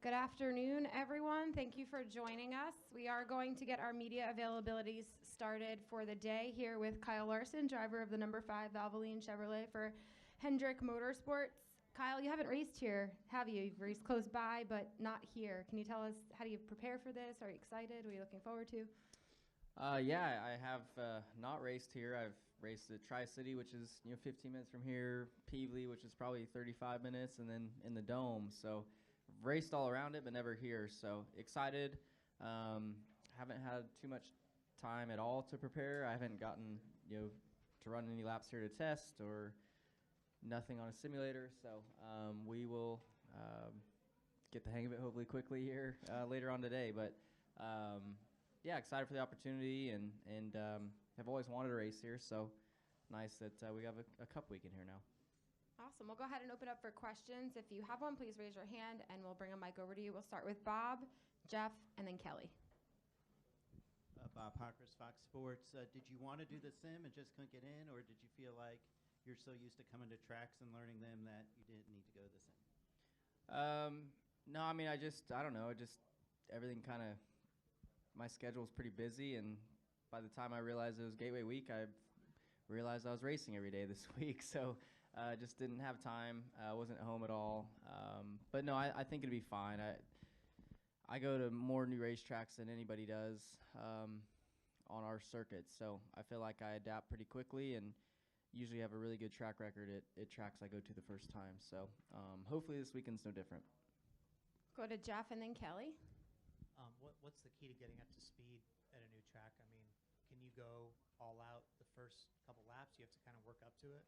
Good afternoon, everyone. Thank you for joining us. We are going to get our media availabilities started for the day here with Kyle Larson, driver of the number 5 Valvoline Chevrolet for Hendrick Motorsports. Kyle, you haven't raced here, have you? You've raced close by, but not here. Can you tell us, how do you prepare for this? Are you excited? What are you looking forward to? Yeah, I have not raced here. I've raced at Tri-City, which is 15 minutes from here, Peevely, which is probably 35 minutes, and then in the Dome. So I've raced all around it, but never here. So excited. Haven't had too much time at all to prepare. I haven't gotten to run any laps here to test or nothing on a simulator. So we will get the hang of it hopefully quickly here later on today. But yeah, excited for the opportunity and have always wanted to race here, so nice that we have a cup weekend here now. Awesome. We'll go ahead and open up for questions. If you have one, please raise your hand and we'll bring a mic over to you. We'll start with Bob, Jeff, and then Kelly. Bob Hockers, Fox Sports. Did you want to do the sim and just couldn't get in, or did you feel like you're so used to coming to tracks and learning them that you didn't need to go to the sim? No, I mean, I don't know, everything kind of, my schedule was pretty busy, and by the time I realized it was Gateway Week, I realized I was racing every day this week, so just didn't have time. Wasn't at home at all. But no, I think it'd be fine. I go to more new racetracks than anybody does on our circuit, so I feel like I adapt pretty quickly and usually have a really good track record at tracks I go to the first time. So hopefully this weekend's no different. Go to Jeff and then Kelly. What's the key to getting up to speed at a new track? I mean, can you go all out the first couple laps? You have to kind of work up to it?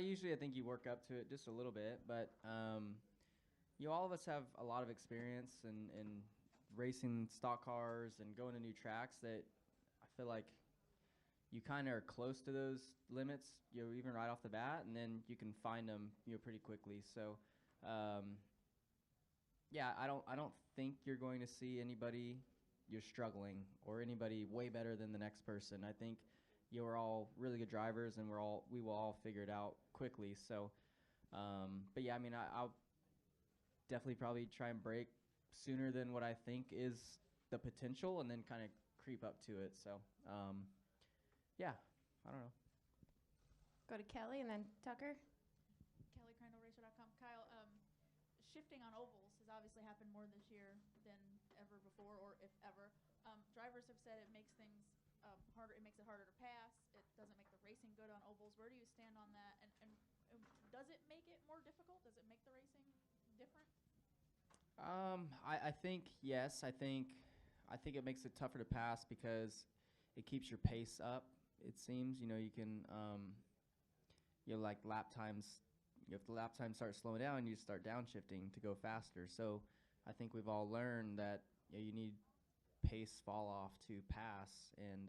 Usually I think you work up to it just a little bit, but all of us have a lot of experience in racing stock cars and going to new tracks that I feel like you kind of are close to those limits, even right off the bat, and then you can find them, pretty quickly. So yeah, I don't think you're going to see anybody you're struggling or anybody way better than the next person. I think we're all really good drivers, and we will all figure it out quickly. So, but yeah, I mean, I'll definitely probably try and break sooner than what I think is the potential, and then kind of creep up to it. So, yeah, I don't know. Go to Kelly and then Tucker. KellyCrandallRacer.com. Kyle, shifting on ovals has obviously happened more this year than ever before, or if ever. Drivers have said it makes things harder. It makes it harder to pass. It doesn't make the racing good on ovals. Where do you stand on that? And does it make it more difficult? Does it make the racing different? I think yes. I think it makes it tougher to pass because it keeps your pace up. It seems you can like lap times. If the lap time starts slowing down, you start downshifting to go faster. So I think we've all learned that you need pace fall off to pass. And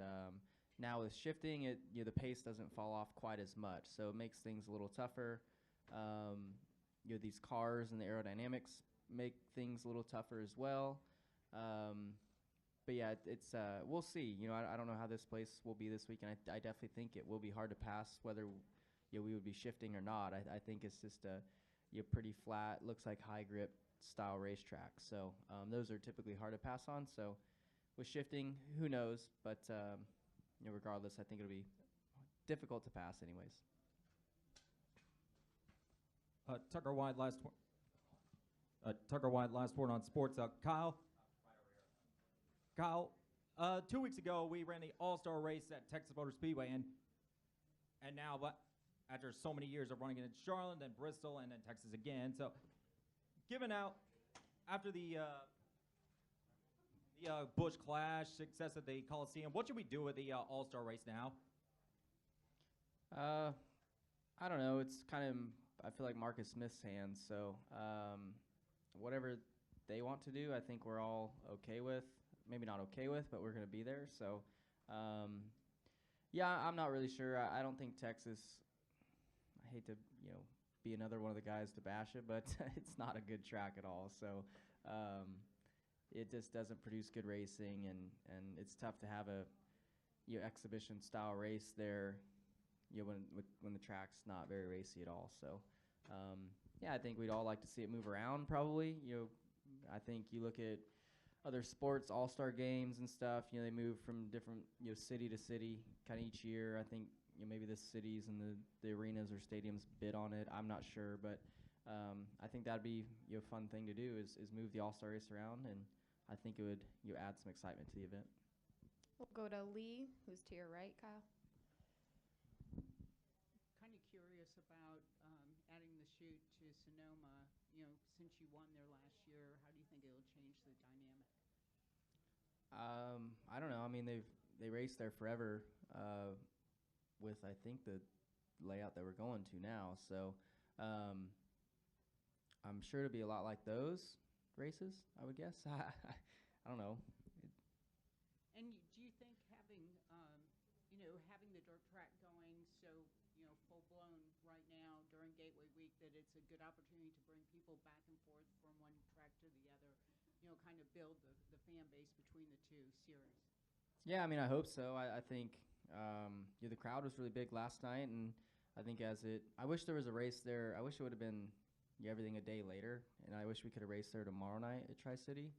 now with shifting, the pace doesn't fall off quite as much. So it makes things a little tougher. These cars and the aerodynamics make things a little tougher as well. But yeah, it's we'll see. I don't know how this place will be this week, and I definitely think it will be hard to pass whether we would be shifting or not. I think it's just a pretty flat, looks like high grip style racetrack. So those are typically hard to pass on. So with shifting, who knows? But regardless, I think it'll be difficult to pass anyways. Tucker White, last word on sports. Kyle. Kyle, 2 weeks ago we ran the All-Star race at Texas Motor Speedway, and now, but after so many years of running it in Charlotte, then Bristol, and then Texas again. So, given out after the Busch Clash success at the Coliseum, what should we do with the All-Star race now? I don't know. It's kind of, I feel like Marcus Smith's hands. So whatever they want to do, I think we're all okay with. Maybe not okay with, but we're going to be there. So yeah, I'm not really sure. I don't think Texas, I hate to be another one of the guys to bash it, but it's not a good track at all. So it just doesn't produce good racing, and it's tough to have a exhibition style race there when the track's not very racy at all. So yeah, I think we'd all like to see it move around, probably I think you look at other sports, all-star games and stuff, they move from different, city to city kind of each year. I think, maybe the cities and the arenas or stadiums bid on it. I'm not sure, but I think that'd be a fun thing to do is move the all-star race around, and I think it would add some excitement to the event. We'll go to Lee, who's to your right, Kyle. Kind of curious about adding the chute to Sonoma. Since you won there last year, how do you think it'll change the dynamic? I don't know. I mean, they raced there forever with, I think, the layout that we're going to now. So I'm sure it'll be a lot like those races, I would guess. I don't know. And do you think having, having the dirt track going so, full blown right now during Gateway Week, that it's a good opportunity to bring people back and forth from one track to the other, kind of build the fan base between the two series? Yeah, I mean, I hope so. I think the crowd was really big last night, and I think I wish there was a race there. I wish it would have been everything a day later, and I wish we could have raced there tomorrow night at Tri-City,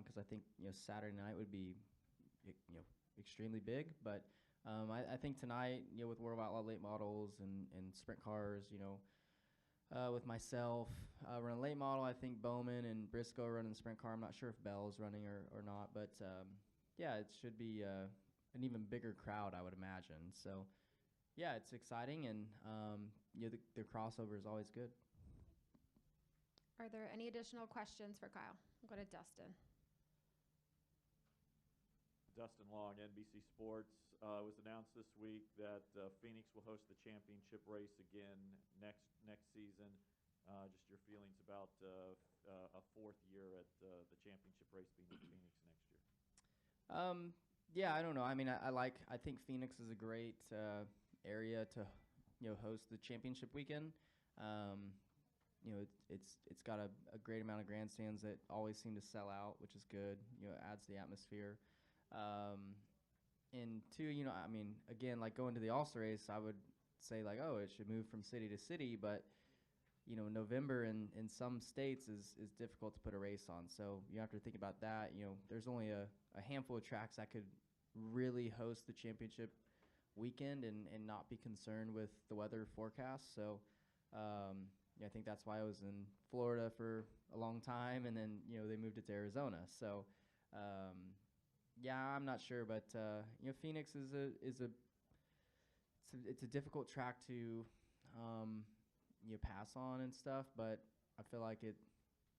because I think Saturday night would be extremely big. But I think tonight, with World Wide Late Models and sprint cars, with myself running late model, I think Bowman and Briscoe are running the sprint car. I'm not sure if Bell's running or not, but yeah, it should be an even bigger crowd, I would imagine. So yeah, it's exciting, and the crossover is always good. Are there any additional questions for Kyle? We'll go to Dustin. Dustin Long, NBC Sports. It was announced this week that Phoenix will host the championship race again next season. Just your feelings about a fourth year at the championship race being in Phoenix next year. Yeah, I don't know. I mean, I think Phoenix is a great area to host the championship weekend. It's got a great amount of grandstands that always seem to sell out, which is good. It adds to the atmosphere. And two, I mean, again, like going to the All-Star race, I would say like, oh, it should move from city to city, but November in some states is difficult to put a race on. So you have to think about that. There's only a handful of tracks that could really host the championship weekend and not be concerned with the weather forecast. So I think that's why I was in Florida for a long time, and then they moved it to Arizona. So yeah, I'm not sure, but Phoenix is a difficult track to pass on and stuff, but I feel like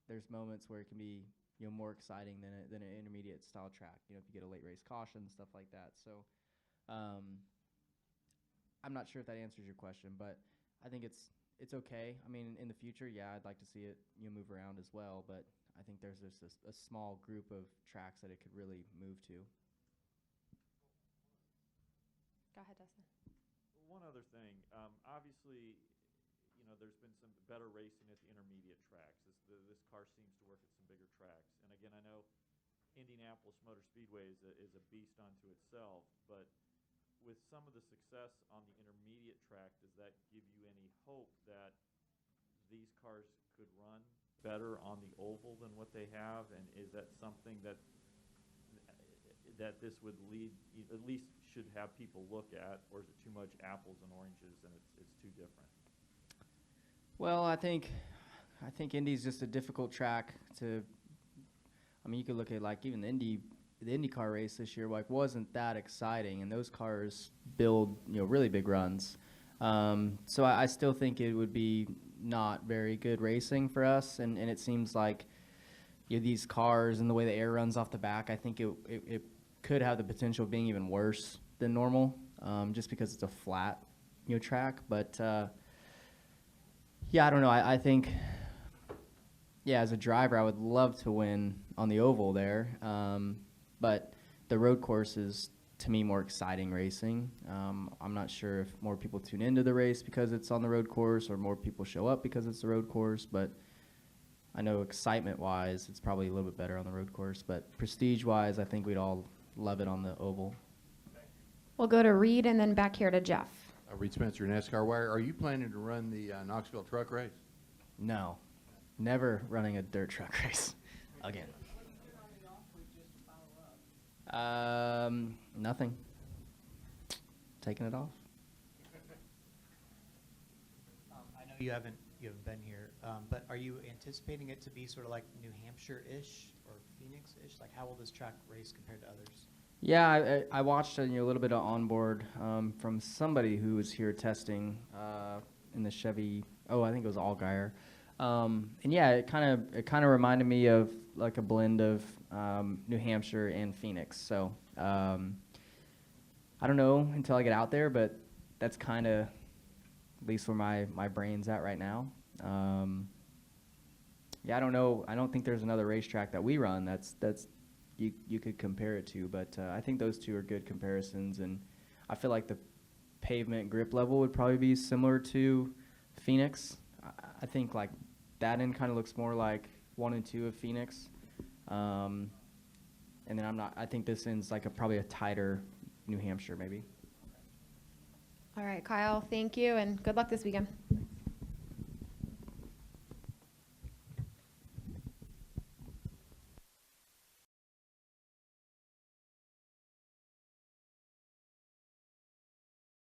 there's moments where it can be more exciting than an intermediate style track. If you get a late race caution and stuff like that. So I'm not sure if that answers your question, but I think it's okay. I mean, in the future, yeah, I'd like to see it move around as well, but I think there's just a small group of tracks that it could really move to. Go ahead, Dustin. One other thing, obviously, there's been some better racing at the intermediate tracks. This car seems to work at some bigger tracks. And again, I know Indianapolis Motor Speedway is a beast unto itself, but with some of the success on the intermediate track, does that give you any hope that these cars could run better on the oval than what they have? And is that something that this would lead, at least should have people look at, or is it too much apples and oranges and it's too different? Well, I think Indy's just a difficult track to. I mean, you could look at like even the IndyCar race this year, like wasn't that exciting, and those cars build really big runs. So I still think it would be not very good racing for us, and it seems like these cars and the way the air runs off the back, I think it could have the potential of being even worse than normal, just because it's a flat track. But yeah, I don't know. I think, yeah, as a driver, I would love to win on the oval there. But the road course is, to me, more exciting racing. I'm not sure if more people tune into the race because it's on the road course or more people show up because it's the road course. But I know excitement-wise, it's probably a little bit better on the road course. But prestige-wise, I think we'd all love it on the oval. We'll go to Reed and then back here to Jeff. Reed Spencer, NASCAR Wire. Are you planning to run the Knoxville truck race? No, never running a dirt truck race. again. Nothing. Taking it off. I know you haven't been here, but are you anticipating it to be sort of like New Hampshire-ish or Phoenix-ish? Like, how will this track race compared to others? Yeah, I watched a little bit of onboard from somebody who was here testing in the Chevy. Oh, I think it was Allgaier. And yeah, it kind of reminded me of like a blend of New Hampshire and Phoenix. So I don't know until I get out there, but that's kind of at least where my brain's at right now. Yeah, I don't know. I don't think there's another racetrack that we run that's you could compare it to, but I think those two are good comparisons, and I feel like the pavement grip level would probably be similar to Phoenix. I think like that end kind of looks more like 1 and 2 of Phoenix, and then I think this end's like probably a tighter New Hampshire maybe. All right, Kyle, thank you, and good luck this weekend.